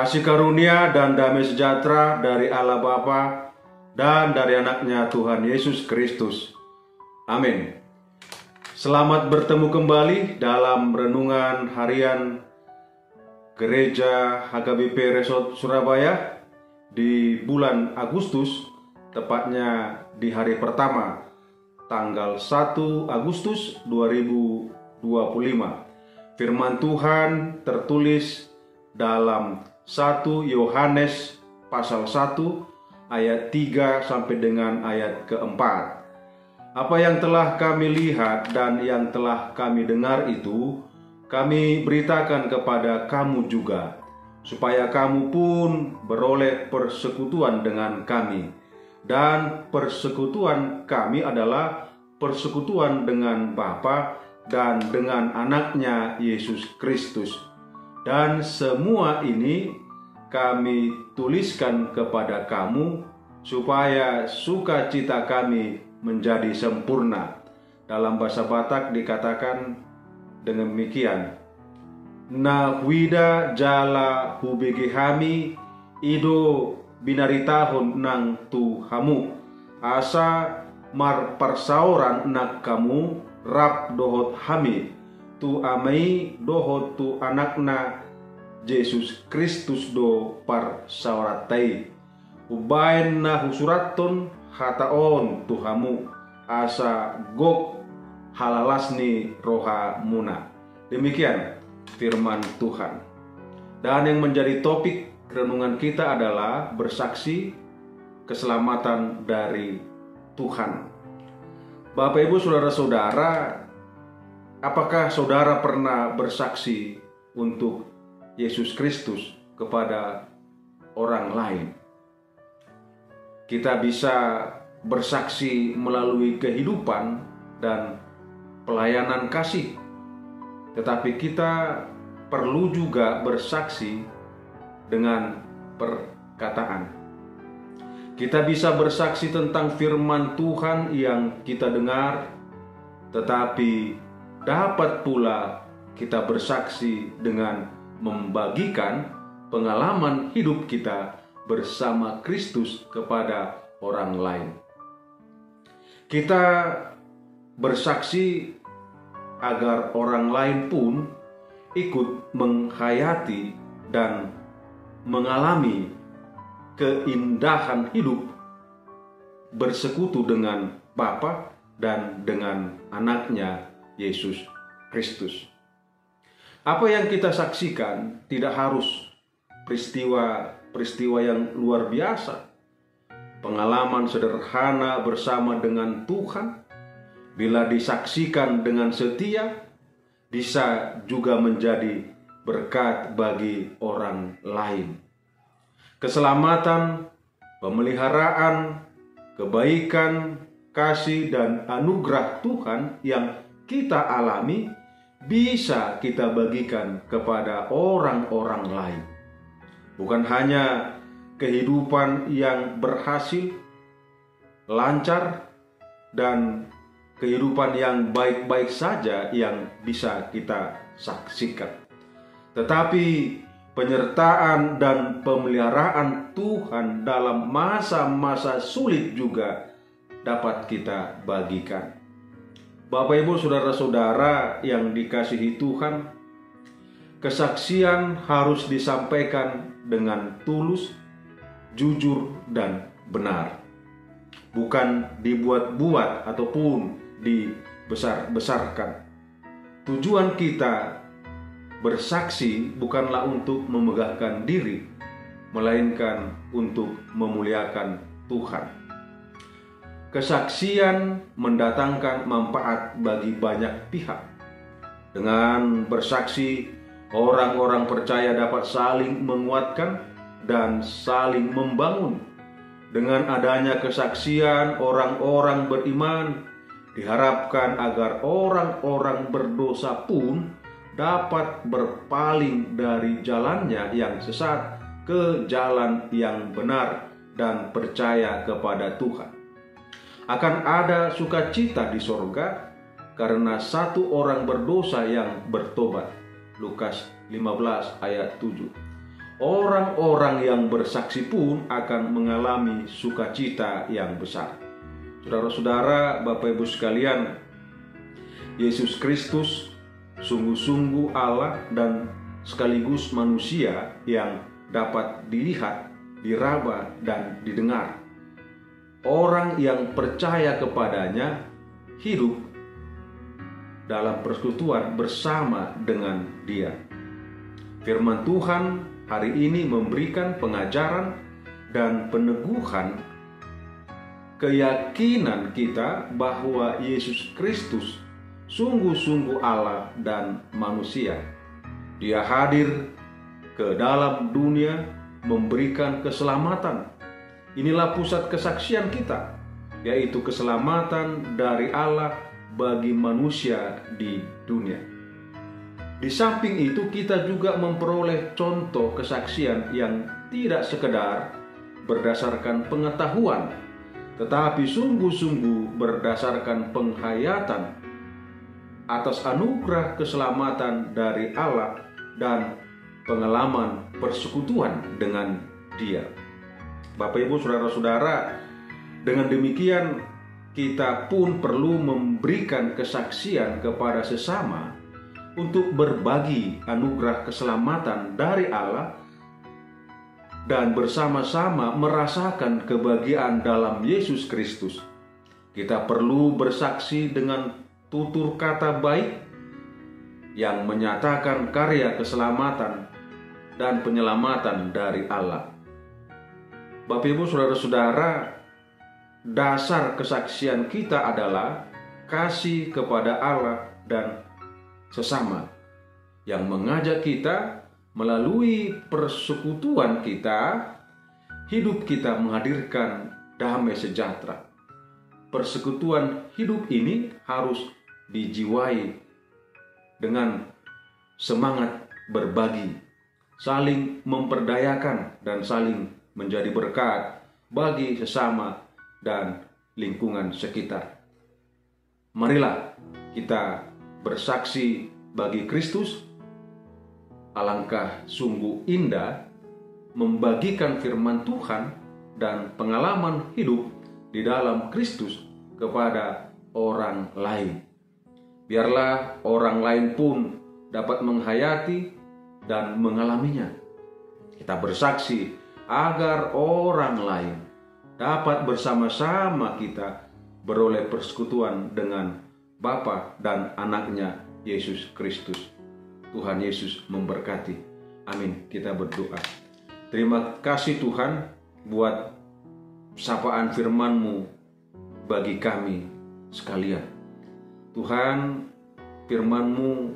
Kasih karunia dan damai sejahtera dari Allah Bapa dan dari anaknya Tuhan Yesus Kristus. Amin. Selamat bertemu kembali dalam renungan harian Gereja HKBP Resort Surabaya di bulan Agustus, tepatnya di hari pertama, tanggal 1 Agustus 2025. Firman Tuhan tertulis dalam 1 Yohanes pasal 1 ayat 3 sampai dengan ayat keempat. Apa yang telah kami lihat dan yang telah kami dengar itu kami beritakan kepada kamu juga, supaya kamu pun beroleh persekutuan dengan kami. Dan persekutuan kami adalah persekutuan dengan Bapa dan dengan anaknya Yesus Kristus. Dan semua ini kami tuliskan kepada kamu supaya sukacita kami menjadi sempurna. Dalam bahasa Batak dikatakan demikian. Na huida jala hubege hami ido binaritahon nang tu hamu. Asa mar parsauran nak kamu rap dohot hami. Tu amai dohot tu anakna Yesus Kristus do par sauratai. Ubain na husuraton hataon tuhamu asa gok halalasni roha muna. Demikian firman Tuhan. Dan yang menjadi topik renungan kita adalah bersaksi keselamatan dari Tuhan. Bapak Ibu saudara-saudara, apakah saudara pernah bersaksi untuk Yesus Kristus kepada orang lain? Kita bisa bersaksi melalui kehidupan dan pelayanan kasih, tetapi kita perlu juga bersaksi dengan perkataan. Kita bisa bersaksi tentang firman Tuhan yang kita dengar, tetapi dapat pula kita bersaksi dengan membagikan pengalaman hidup kita bersama Kristus kepada orang lain. Kita bersaksi agar orang lain pun ikut menghayati dan mengalami keindahan hidup bersekutu dengan Bapa dan dengan anaknya Yesus Kristus. Apa yang kita saksikan tidak harus peristiwa yang luar biasa. Pengalaman sederhana bersama dengan Tuhan, bila disaksikan dengan setia, bisa juga menjadi berkat bagi orang lain. Keselamatan, pemeliharaan, kebaikan, kasih, dan anugerah Tuhan yang kita alami bisa kita bagikan kepada orang-orang lain. Bukan hanya kehidupan yang berhasil, lancar, dan kehidupan yang baik-baik saja yang bisa kita saksikan, tetapi penyertaan dan pemeliharaan Tuhan dalam masa-masa sulit juga dapat kita bagikan. Bapak Ibu saudara-saudara yang dikasihi Tuhan, kesaksian harus disampaikan dengan tulus, jujur, dan benar. Bukan dibuat-buat ataupun dibesar-besarkan. Tujuan kita bersaksi bukanlah untuk memegahkan diri, melainkan untuk memuliakan Tuhan. Kesaksian mendatangkan manfaat bagi banyak pihak. Dengan bersaksi, orang-orang percaya dapat saling menguatkan dan saling membangun. Dengan adanya kesaksian orang-orang beriman, diharapkan agar orang-orang berdosa pun dapat berpaling dari jalannya yang sesat ke jalan yang benar dan percaya kepada Tuhan. Akan ada sukacita di sorga karena satu orang berdosa yang bertobat. Lukas 15 ayat 7. orang-orang yang bersaksi pun akan mengalami sukacita yang besar. Saudara-saudara, Bapak Ibu sekalian, Yesus Kristus sungguh-sungguh Allah dan sekaligus manusia yang dapat dilihat, diraba, dan didengar. Orang yang percaya kepadanya hidup dalam persekutuan bersama dengan Dia. Firman Tuhan hari ini memberikan pengajaran dan peneguhan keyakinan kita bahwa Yesus Kristus sungguh-sungguh Allah dan manusia. Dia hadir ke dalam dunia memberikan keselamatan. Inilah pusat kesaksian kita, yaitu keselamatan dari Allah bagi manusia di dunia. Di samping itu kita juga memperoleh contoh kesaksian yang tidak sekedar berdasarkan pengetahuan, tetapi sungguh-sungguh berdasarkan penghayatan atas anugerah keselamatan dari Allah dan pengalaman persekutuan dengan Dia. Bapak Ibu saudara-saudara, dengan demikian kita pun perlu memberikan kesaksian kepada sesama untuk berbagi anugerah keselamatan dari Allah dan bersama-sama merasakan kebahagiaan dalam Yesus Kristus. Kita perlu bersaksi dengan tutur kata baik yang menyatakan karya keselamatan dan penyelamatan dari Allah. Bapak Ibu saudara-saudara, dasar kesaksian kita adalah kasih kepada Allah dan sesama yang mengajak kita melalui persekutuan kita, hidup kita menghadirkan damai sejahtera. Persekutuan hidup ini harus dijiwai dengan semangat berbagi, saling memperdayakan dan saling menjadi berkat bagi sesama dan lingkungan sekitar. Marilah kita bersaksi bagi Kristus. Alangkah sungguh indah membagikan firman Tuhan dan pengalaman hidup di dalam Kristus kepada orang lain. Biarlah orang lain pun dapat menghayati dan mengalaminya. Kita bersaksi agar orang lain dapat bersama-sama kita beroleh persekutuan dengan Bapa dan Anaknya Yesus Kristus. Tuhan Yesus memberkati. Amin. Kita berdoa. Terima kasih Tuhan buat sapaan firman-Mu bagi kami sekalian. Tuhan, firman-Mu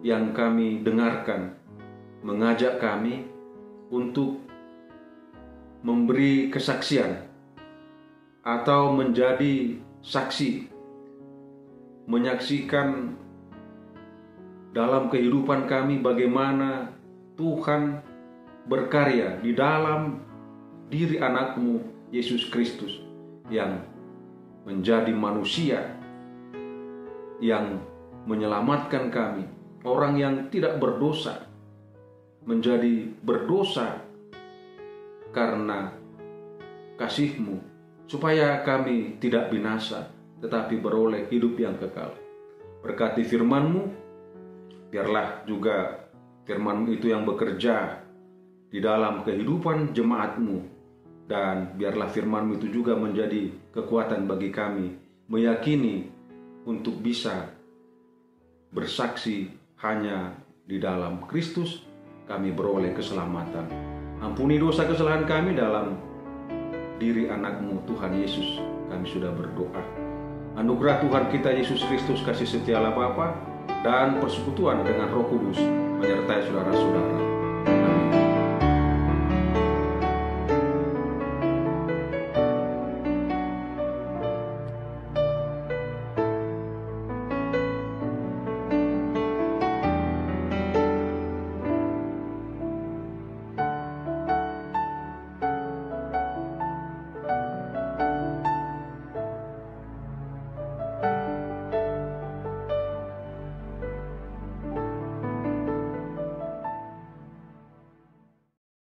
yang kami dengarkan mengajak kami untuk memberi kesaksian atau menjadi saksi, menyaksikan dalam kehidupan kami bagaimana Tuhan berkarya di dalam diri anak-Mu Yesus Kristus yang menjadi manusia, yang menyelamatkan kami, orang yang tidak berdosa, menjadi berdosa karena kasih-Mu, supaya kami tidak binasa, tetapi beroleh hidup yang kekal. Berkati firman-Mu, biarlah juga firman-Mu itu yang bekerja di dalam kehidupan jemaat-Mu, dan biarlah firman-Mu itu juga menjadi kekuatan bagi kami, meyakini untuk bisa bersaksi hanya di dalam Kristus kami beroleh keselamatan. Ampuni dosa kesalahan kami dalam diri anak-Mu Tuhan Yesus. Kami sudah berdoa. Anugerah Tuhan kita Yesus Kristus, kasih setia Allah Bapa, dan persekutuan dengan Roh Kudus menyertai saudara-saudara.